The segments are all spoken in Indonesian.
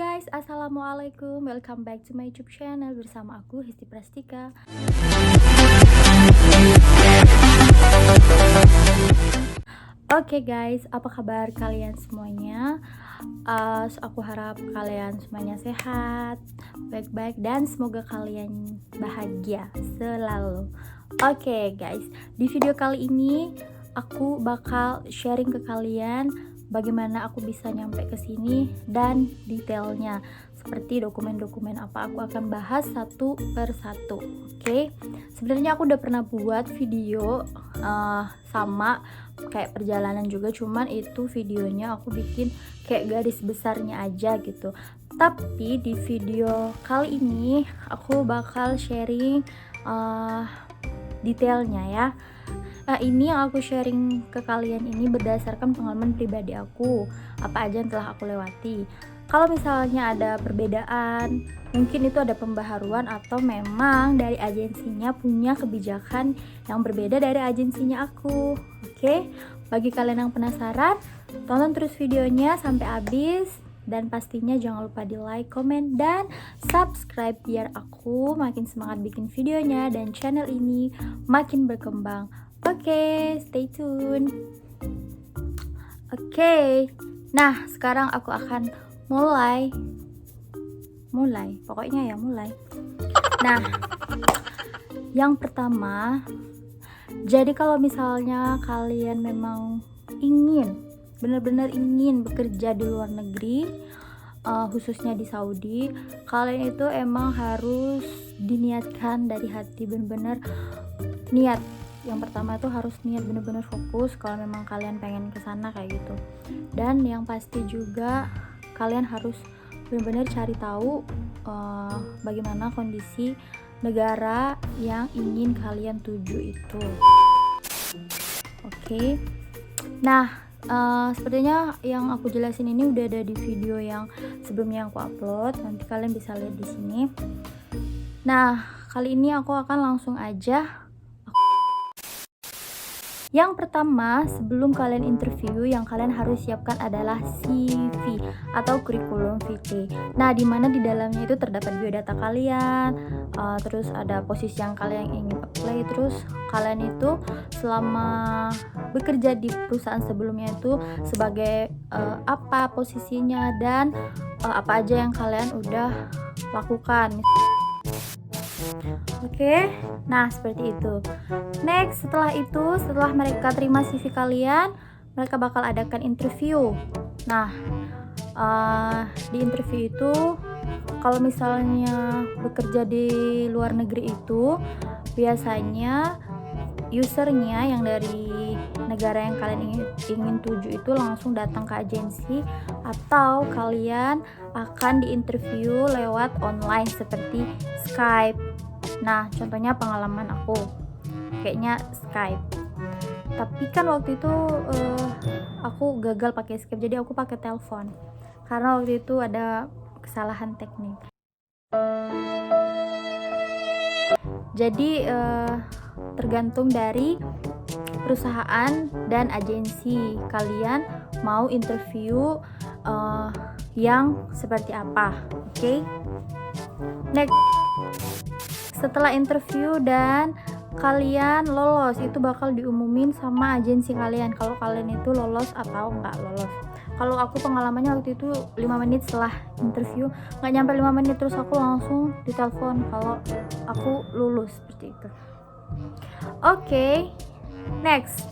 guys, assalamualaikum. Welcome back to my YouTube channel bersama aku Hesti Prastika. Oke guys, apa kabar kalian semuanya? Aku harap kalian semuanya sehat, baik-baik, dan semoga kalian bahagia selalu. Oke guys, di video kali ini aku bakal sharing ke kalian bagaimana aku bisa nyampe ke sini dan detailnya, seperti dokumen-dokumen apa aku akan bahas satu per satu. Oke, sebenarnya aku udah pernah buat video sama kayak perjalanan juga, cuman itu videonya aku bikin kayak garis besarnya aja gitu. Tapi di video kali ini aku bakal sharing detailnya ya. Nah, ini yang aku sharing ke kalian ini berdasarkan pengalaman pribadi aku, apa aja yang telah aku lewati. Kalau misalnya ada perbedaan, mungkin itu ada pembaharuan atau memang dari agensinya punya kebijakan yang berbeda dari agensinya aku. Oke, bagi kalian yang penasaran, tonton terus videonya sampai habis. Dan pastinya jangan lupa di like, komen, dan subscribe biar aku makin semangat bikin videonya dan channel ini makin berkembang. Oke, stay tune. Oke, nah sekarang aku akan mulai. Pokoknya ya mulai. Nah, yang pertama, jadi kalau misalnya kalian memang benar-benar ingin bekerja di luar negeri, khususnya di Saudi, kalian itu emang harus diniatkan dari hati, benar-benar niat. Yang pertama itu harus niat, benar-benar fokus kalau memang kalian pengen ke sana kayak gitu. Dan yang pasti juga kalian harus benar-benar cari tahu bagaimana kondisi negara yang ingin kalian tuju itu. Oke. Nah, sepertinya yang aku jelasin ini udah ada di video yang sebelumnya yang aku upload. Nanti kalian bisa lihat di sini. Nah, kali ini aku akan langsung aja. Yang pertama, sebelum kalian interview, yang kalian harus siapkan adalah CV atau kurikulum vitae. Nah, dimana di dalamnya itu terdapat biodata kalian, terus ada posisi yang kalian ingin apply, terus kalian itu selama bekerja di perusahaan sebelumnya itu sebagai apa posisinya dan apa aja yang kalian udah lakukan. Oke, nah seperti itu. Next, setelah mereka terima CV kalian, mereka bakal adakan interview. Nah, di interview itu, kalau misalnya bekerja di luar negeri itu, biasanya usernya yang dari negara yang kalian ingin tuju itu langsung datang ke agensi, atau kalian akan diinterview lewat online seperti Skype. Nah, contohnya pengalaman aku kayaknya Skype, tapi kan waktu itu aku gagal pakai Skype, jadi aku pakai telepon karena waktu itu ada kesalahan teknik. Jadi tergantung dari perusahaan dan agensi kalian mau interview yang seperti apa. Oke? Next, setelah interview dan kalian lolos, itu bakal diumumin sama agensi kalian kalau kalian itu lolos atau nggak lolos. Kalau aku pengalamannya waktu itu 5 menit setelah interview, nggak nyampe 5 menit terus aku langsung ditelepon kalau aku lulus, seperti itu. Oke, next,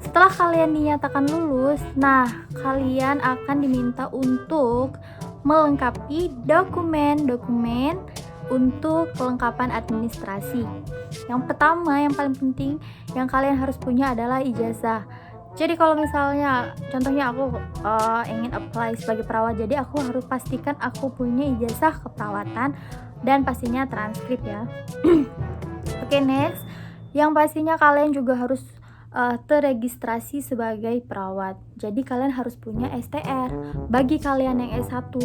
setelah kalian dinyatakan lulus, nah kalian akan diminta untuk melengkapi dokumen-dokumen untuk kelengkapan administrasi. Yang pertama, yang paling penting yang kalian harus punya adalah ijazah. Jadi kalau misalnya contohnya aku ingin apply sebagai perawat, jadi aku harus pastikan aku punya ijazah keperawatan dan pastinya transkrip ya. Oke, next, yang pastinya kalian juga harus terregistrasi sebagai perawat. Jadi kalian harus punya STR. Bagi kalian yang S1,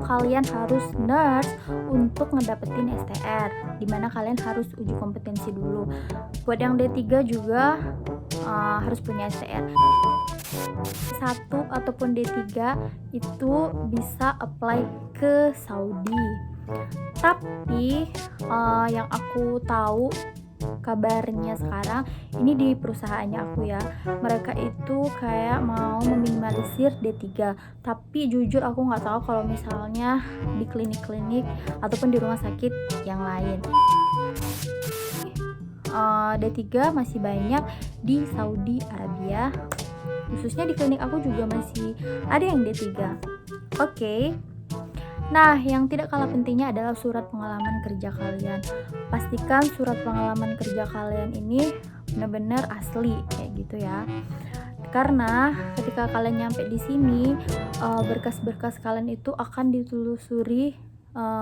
kalian harus nurse untuk ngedapetin STR, dimana kalian harus uji kompetensi dulu. Buat yang D3 juga harus punya STR. S1 ataupun D3 itu bisa apply ke Saudi. Tapi yang aku tahu kabarnya sekarang ini di perusahaannya aku ya, mereka itu kayak mau meminimalisir D3. Tapi jujur aku nggak tahu kalau misalnya di klinik-klinik ataupun di rumah sakit yang lain. D3 masih banyak di Saudi Arabia, khususnya di klinik aku juga masih ada yang D3. Oke. Nah, yang tidak kalah pentingnya adalah surat pengalaman kerja kalian. Pastikan surat pengalaman kerja kalian ini benar-benar asli kayak gitu ya. Karena ketika kalian nyampe di sini, berkas-berkas kalian itu akan ditelusuri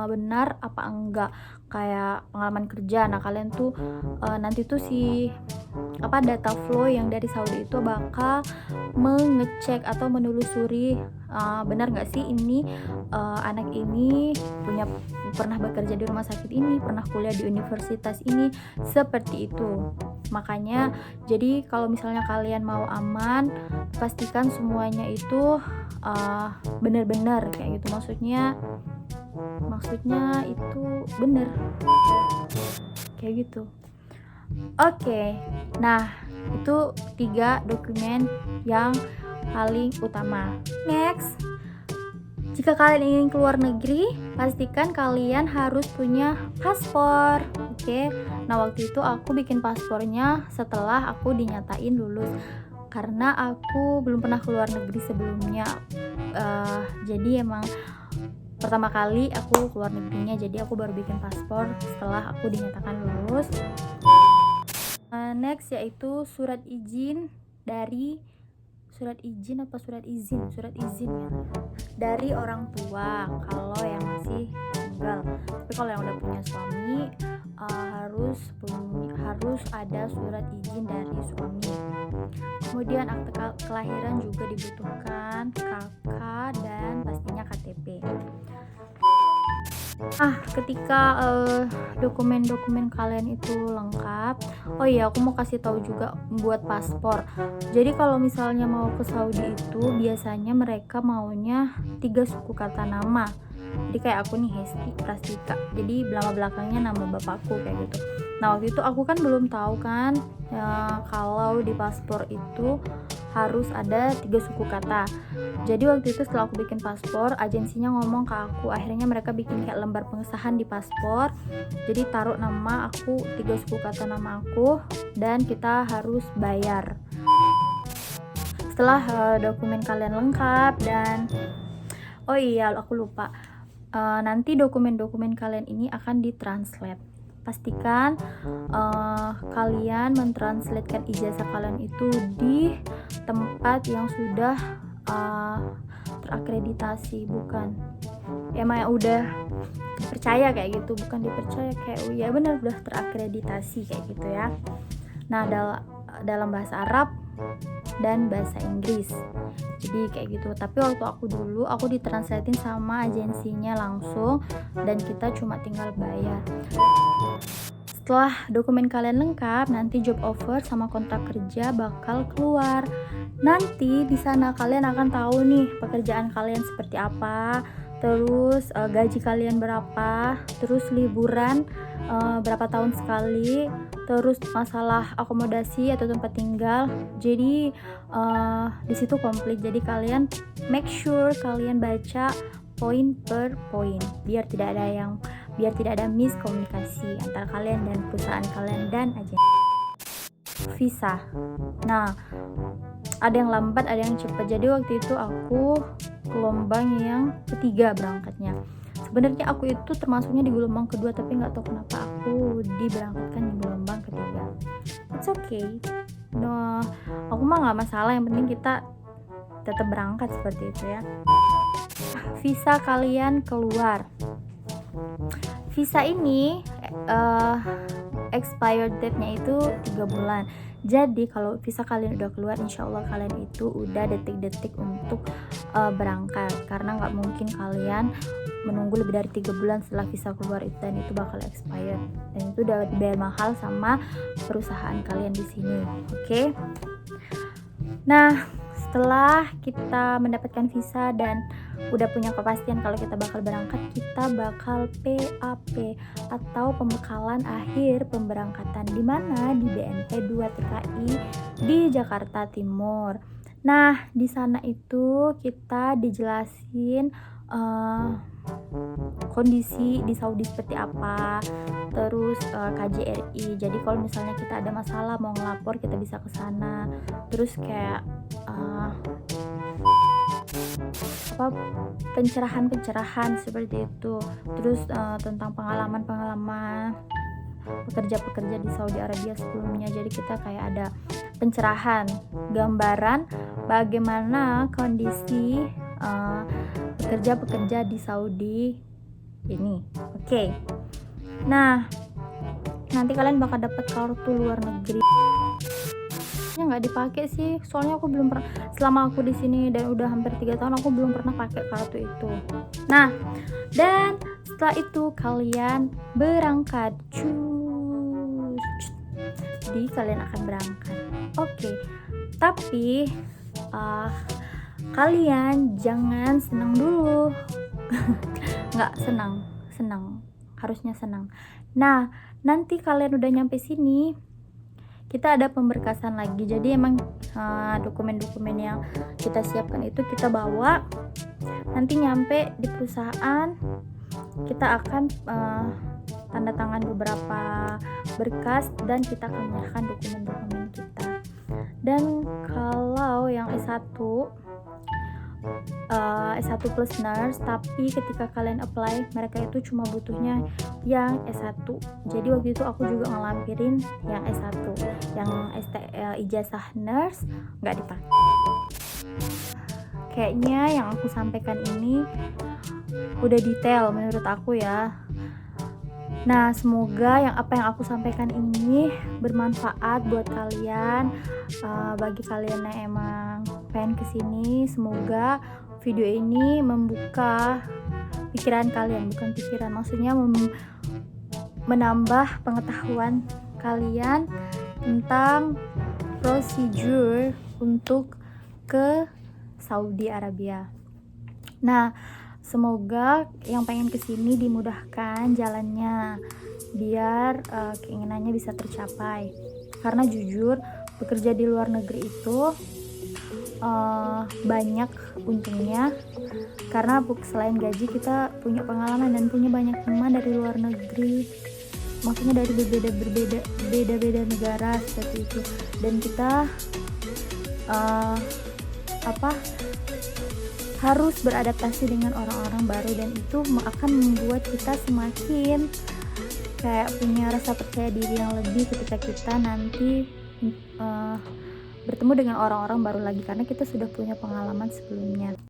benar apa enggak, kayak pengalaman kerja. Nah, kalian tuh nanti tuh data flow yang dari Saudi itu bakal mengecek atau menelusuri benar nggak sih ini anak ini pernah bekerja di rumah sakit ini, pernah kuliah di universitas ini, seperti itu. Makanya jadi kalau misalnya kalian mau aman, pastikan semuanya itu benar-benar kayak gitu, maksudnya itu benar kayak gitu. Oke. Nah, itu 3 dokumen yang paling utama. Next, jika kalian ingin keluar negeri, pastikan kalian harus punya paspor. Oke. Nah, waktu itu aku bikin paspornya setelah aku dinyatain lulus, karena aku belum pernah keluar negeri sebelumnya. Jadi emang pertama kali aku keluar negerinya, jadi aku baru bikin paspor setelah aku dinyatakan lulus. Next yaitu surat izin ya, dari orang tua kalau yang masih single. Tapi kalau yang udah punya suami harus ada surat izin dari suami. Kemudian akte kelahiran juga dibutuhkan, KK, dan pastinya KTP. Ketika dokumen-dokumen kalian itu lengkap, oh iya aku mau kasih tahu juga buat paspor. Jadi kalau misalnya mau ke Saudi itu biasanya mereka maunya 3 suku kata nama. Jadi kayak aku nih, Hesti Prastika, jadi belakangnya nama bapakku kayak gitu. Nah, waktu itu aku kan belum tahu kan kalau di paspor itu harus ada 3 suku kata. Jadi waktu itu setelah aku bikin paspor, agensinya ngomong ke aku, akhirnya mereka bikin kayak lembar pengesahan di paspor. Jadi taruh nama aku, 3 suku kata nama aku, dan kita harus bayar. Setelah dokumen kalian lengkap dan oh iya aku lupa, nanti dokumen-dokumen kalian ini akan ditranslate. Pastikan kalian mentranslatekan ijazah kalian itu di tempat yang sudah terakreditasi, bukan emang yang udah dipercaya kayak gitu, bukan dipercaya kayak ya benar udah terakreditasi kayak gitu ya. Nah, dalam bahasa Arab dan bahasa Inggris, jadi kayak gitu. Tapi waktu aku ditranslatein sama agensinya langsung dan kita cuma tinggal bayar. Setelah dokumen kalian lengkap, nanti job offer sama kontrak kerja bakal keluar. Nanti di sana kalian akan tahu nih pekerjaan kalian seperti apa, terus gaji kalian berapa, terus liburan berapa tahun sekali, terus masalah akomodasi atau tempat tinggal. Jadi di situ komplit. Jadi kalian make sure kalian baca poin per poin biar tidak ada miskomunikasi antara kalian dan perusahaan kalian dan agensi. Visa. Nah, ada yang lambat, ada yang cepat. Jadi waktu itu aku gelombang yang ketiga berangkatnya. Sebenarnya aku itu termasuknya di gelombang kedua, tapi nggak tahu kenapa aku diberangkatkan di gelombang ketiga. It's okay. No, aku mah nggak masalah. Yang penting kita tetap berangkat seperti itu ya. Visa kalian keluar. Visa ini expired date-nya itu 3 bulan. Jadi kalau visa kalian udah keluar, insya Allah kalian itu udah detik-detik untuk berangkat. Karena nggak mungkin kalian menunggu lebih dari 3 bulan setelah visa keluar itu, dan itu bakal expired. Dan itu udah dibayar mahal sama perusahaan kalian di sini. Oke? Nah, setelah kita mendapatkan visa dan udah punya kepastian kalau kita bakal berangkat, kita bakal PAP atau pembekalan akhir pemberangkatan, di mana di BNP 2 TKI di Jakarta Timur. Nah, di sana itu kita dijelasin kondisi di Saudi seperti apa, terus KJRI. Jadi kalau misalnya kita ada masalah mau ngelapor, kita bisa ke sana. Terus kayak pencerahan seperti itu. Terus tentang pengalaman pekerja-pekerja di Saudi Arabia sebelumnya. Jadi kita kayak ada pencerahan, gambaran bagaimana kondisi pekerja-pekerja di Saudi ini. Oke. Nah, nanti kalian bakal dapat kartu luar negeri. Nggak dipakai sih, soalnya aku belum pernah, selama aku di sini dan udah hampir 3 tahun aku belum pernah pakai kartu itu. Nah, dan setelah itu kalian berangkat, jadi kalian akan berangkat. Oke. Tapi kalian jangan senang dulu. Nggak senang, harusnya senang. Nah, nanti kalian udah nyampe sini, kita ada pemberkasan lagi. Jadi emang dokumen-dokumen yang kita siapkan itu kita bawa. Nanti nyampe di perusahaan, kita akan tanda tangan beberapa berkas dan kita akan menyerahkan dokumen-dokumen kita. Dan kalau yang S1 plus nurse, tapi ketika kalian apply mereka itu cuma butuhnya yang S1. Jadi waktu itu aku juga ngelampirin yang S1, yang ijazah nurse nggak dipakai. Kayaknya yang aku sampaikan ini udah detail menurut aku ya. Nah, semoga apa yang aku sampaikan ini bermanfaat buat kalian. Bagi kalian yang emang pengen kesini, semoga video ini membuka pikiran kalian, bukan pikiran, maksudnya menambah pengetahuan kalian tentang prosedur untuk ke Saudi Arabia. Nah, semoga yang pengen kesini dimudahkan jalannya biar keinginannya bisa tercapai. Karena jujur bekerja di luar negeri itu banyak untungnya, karena selain gaji kita punya pengalaman dan punya banyak teman dari luar negeri, maksudnya dari berbeda negara seperti itu. Dan kita harus beradaptasi dengan orang-orang baru, dan itu akan membuat kita semakin kayak punya rasa percaya diri yang lebih ketika kita nanti bertemu dengan orang-orang baru lagi, karena kita sudah punya pengalaman sebelumnya.